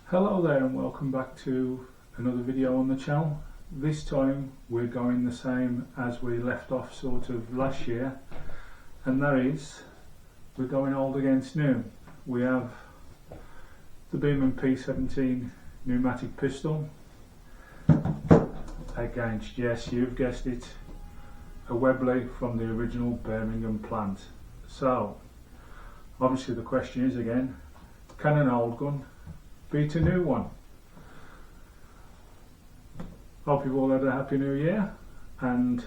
Hello there and welcome back to another video on the channel. This time we're going the same as we left off sort of last year, and that is we're going old against new. We have the Beeman P17 pneumatic pistol against, yes, you've guessed it, a Webley from the original Birmingham plant. So obviously the question is again, can an old gun beat a new one? Hope you've all had a happy new year, and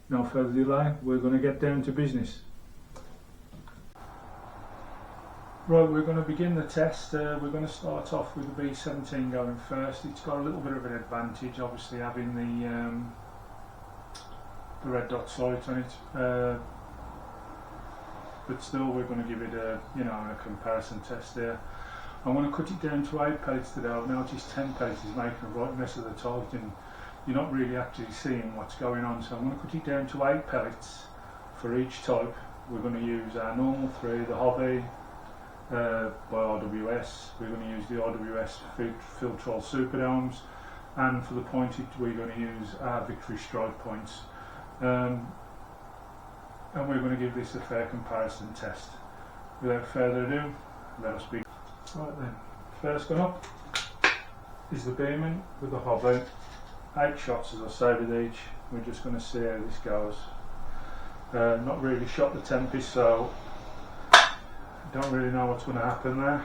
no further delay, we're going to get down to business. Right, we're going to begin the test. We're going to start off with the B17 going first. It's got a little bit of an advantage, obviously, having the red dot sight on it, but still we're going to give it a, a comparison test there. I'm going to cut it down to 8 pellets today. I've noticed 10 pellets is making a right mess of the target and you're not really actually seeing what's going on, so I'm going to cut it down to 8 pellets for each type. We're going to use our normal 3, the Hobby by RWS. We're going to use the RWS Filtrol Superdomes, and for the pointed we're going to use our Victory Strike points. And we're going to give this a fair comparison test. Without further ado, let us begin. Right then, first gun up is the Beeman with the Hobby. 8 shots as I say with each. We're just going to see how this goes. Not really shot the Tempest, so don't really know what's going to happen there.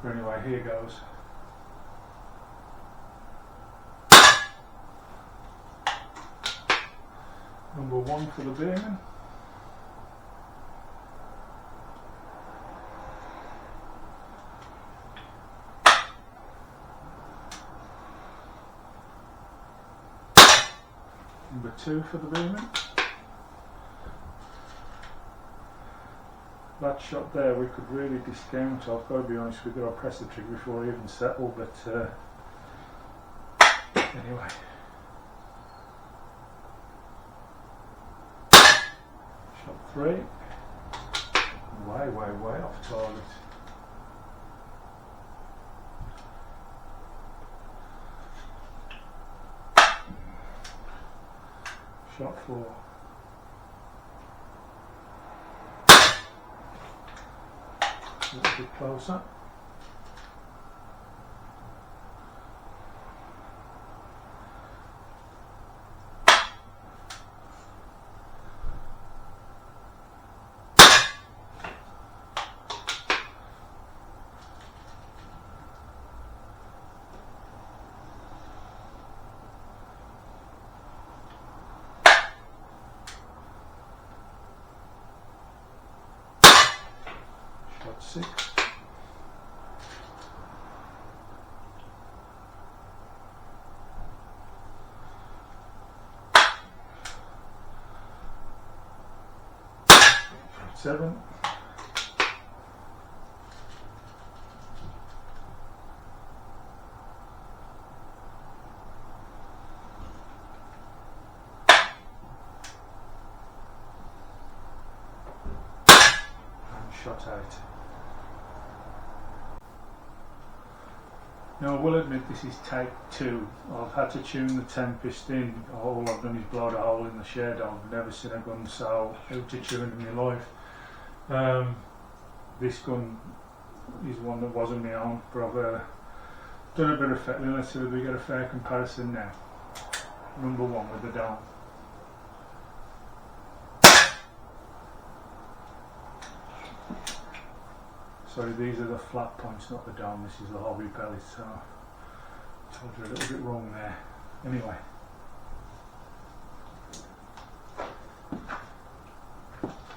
But anyway, here goes. Number 1 for the Beeman. Number 2 for the Beeman. That shot there we could really discount. I've got to be honest with you, I pressed the trigger before I even settled, but anyway. Shot 3. Way off target. Shot 4. A little bit closer. Shot 6. Shot 7. And shot 8. Now I will admit this is take 2. I've had to tune the Tempest in. All I've done is blow a hole in the shed. I've never seen a gun so out to tune in my life. This gun is one that wasn't my own, but I've done a bit of fettling. Let's see if we get a fair comparison now. Number 1 with the dome. Sorry, these are the flat points, not the dome. This is the Hobby pellet, so I told you a little bit wrong there. Anyway.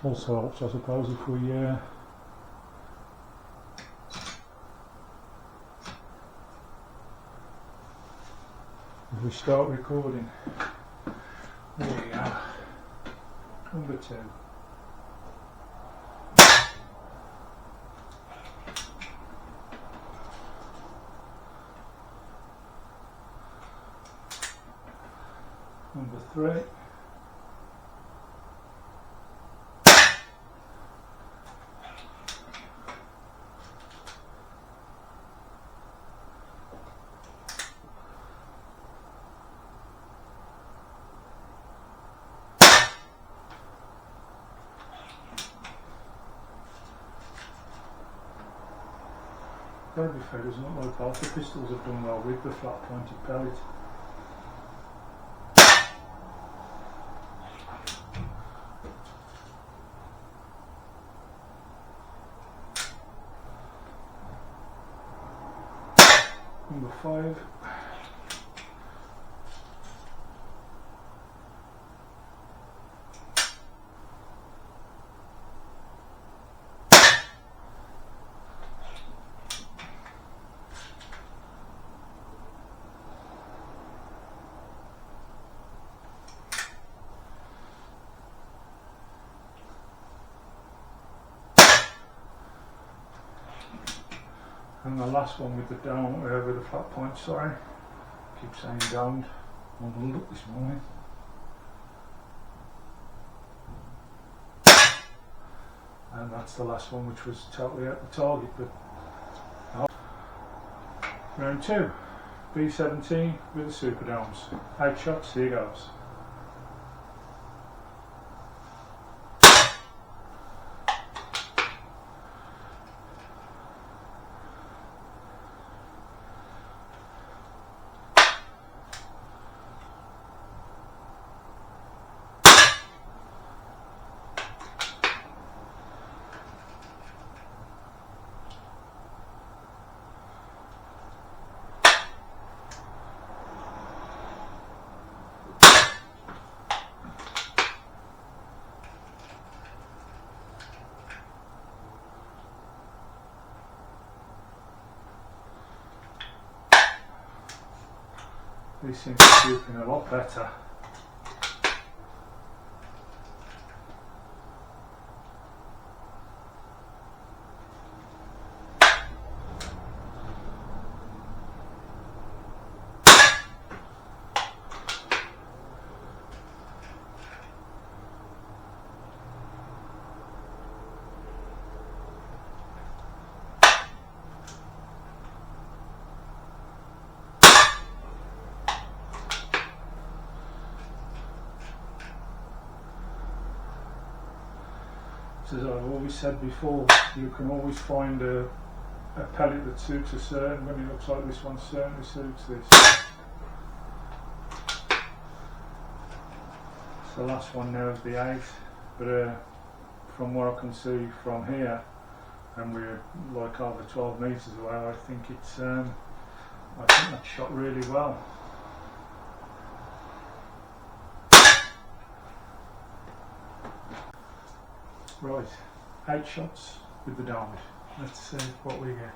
Also helps, I suppose, if we start recording. There we go. Number 2. Number 3. Gotta be fair, doesn't look like both the pistols have done well with the flat pointed pellet. Number 5. And the last one with the down, with the flat point, sorry. Keep saying downed. On the look this morning. And that's the last one, which was totally at the target. But round 2, B17 with the super downs. 8 shots, here goes. These seem to be shooting a lot better. As I've always said before, you can always find a pellet that suits a certain, when it looks like this one certainly suits this. So the last one now is the 8, but from what I can see from here, and we're like over 12 metres away, I think it's I think that's shot really well. Right, 8 shots with the downed. Let's see what we get.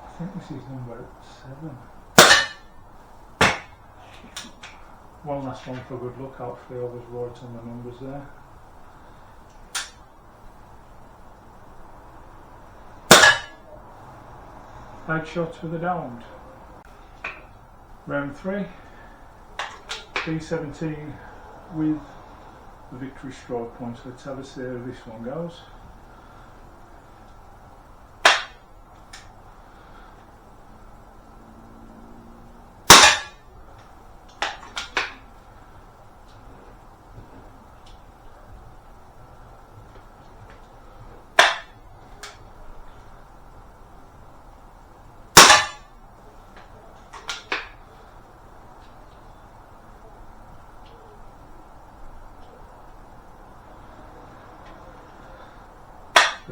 I think this is number 7. One last one for good luck, hopefully I was right on the numbers there. Eight shots with a downed. Round 3, B17 with the victory strike points. Let's have a see how this one goes.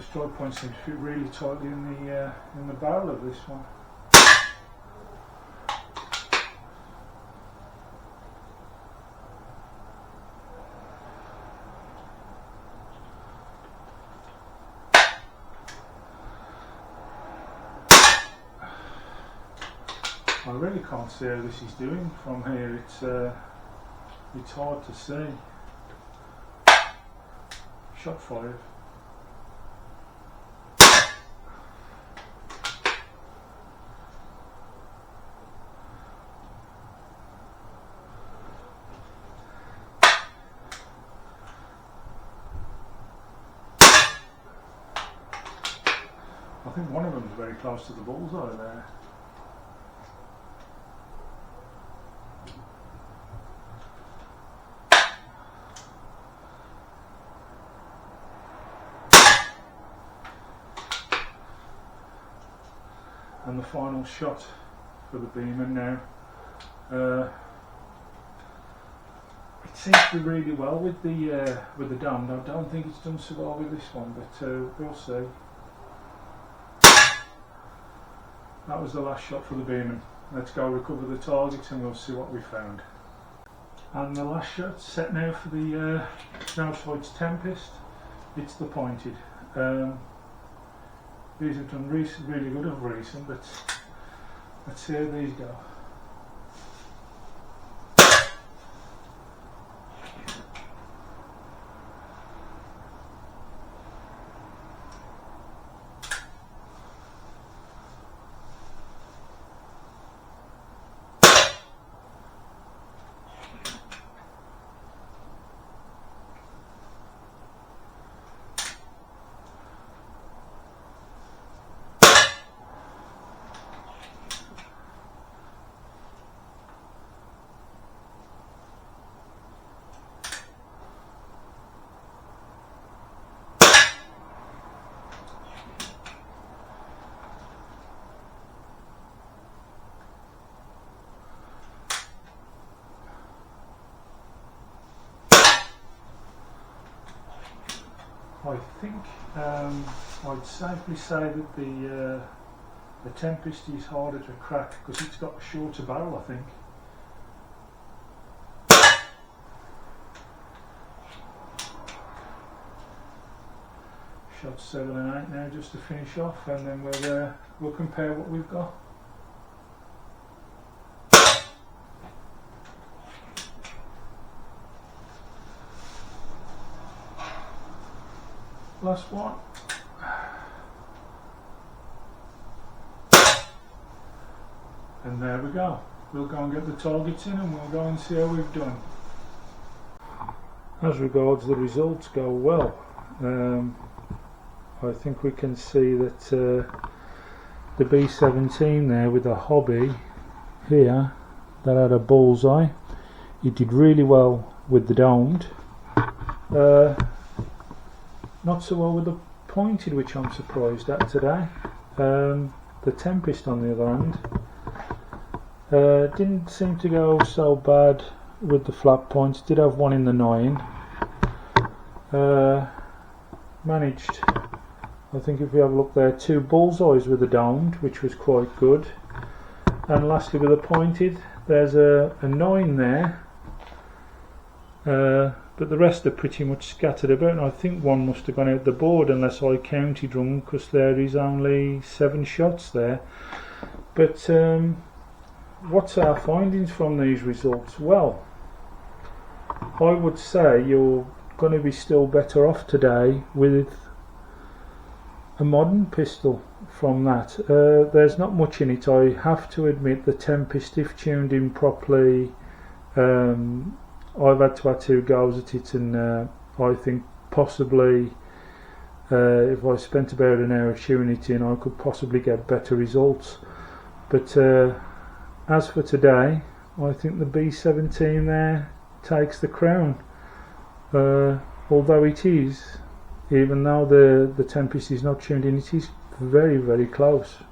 strike point seems to fit really tightly in the barrel of this one. I really can't see how this is doing from here. It's hard to see. Shot 5. I think one of them is very close to the bullseye there. And the final shot for the Beeman now. It seems to be really well with the domed. I don't think it's done so well with this one, but we'll see. That was the last shot for the Beeman. Let's go recover the targets and we'll see what we found. And the last shot set now for the Webley Tempest. It's the pointed. These have done really good of recent, but let's see how these go. I think I'd safely say that the Tempest is harder to crack because it's got a shorter barrel, I think. Shot 7 and 8 now just to finish off, and then we'll compare what we've got. Last one. And there we go. We'll go and get the targets in and we'll go and see how we've done. As regards the results go well. I think we can see that the B17 there with the hobby here that had a bullseye, it did really well with the domed. Not so well with the pointed, which I'm surprised at today. The Tempest on the other hand didn't seem to go so bad with the flat points. Did have one in the 9. Managed, I think if we have a look there, 2 bullseyes with the domed, which was quite good. And lastly with the pointed, there's a 9 there. But the rest are pretty much scattered about, and I think one must have gone out the board unless I counted wrong, because there is only 7 shots there. But what's our findings from these results? Well, I would say you're going to be still better off today with a modern pistol from that. There's not much in it, I have to admit. The Tempest, if tuned in properly, I've had to have 2 goes at it, and I think possibly if I spent about an hour tuning it in, I could possibly get better results. But as for today, I think the B17 there takes the crown. Although it is, even though the Tempest is not tuned in, it is very, very close.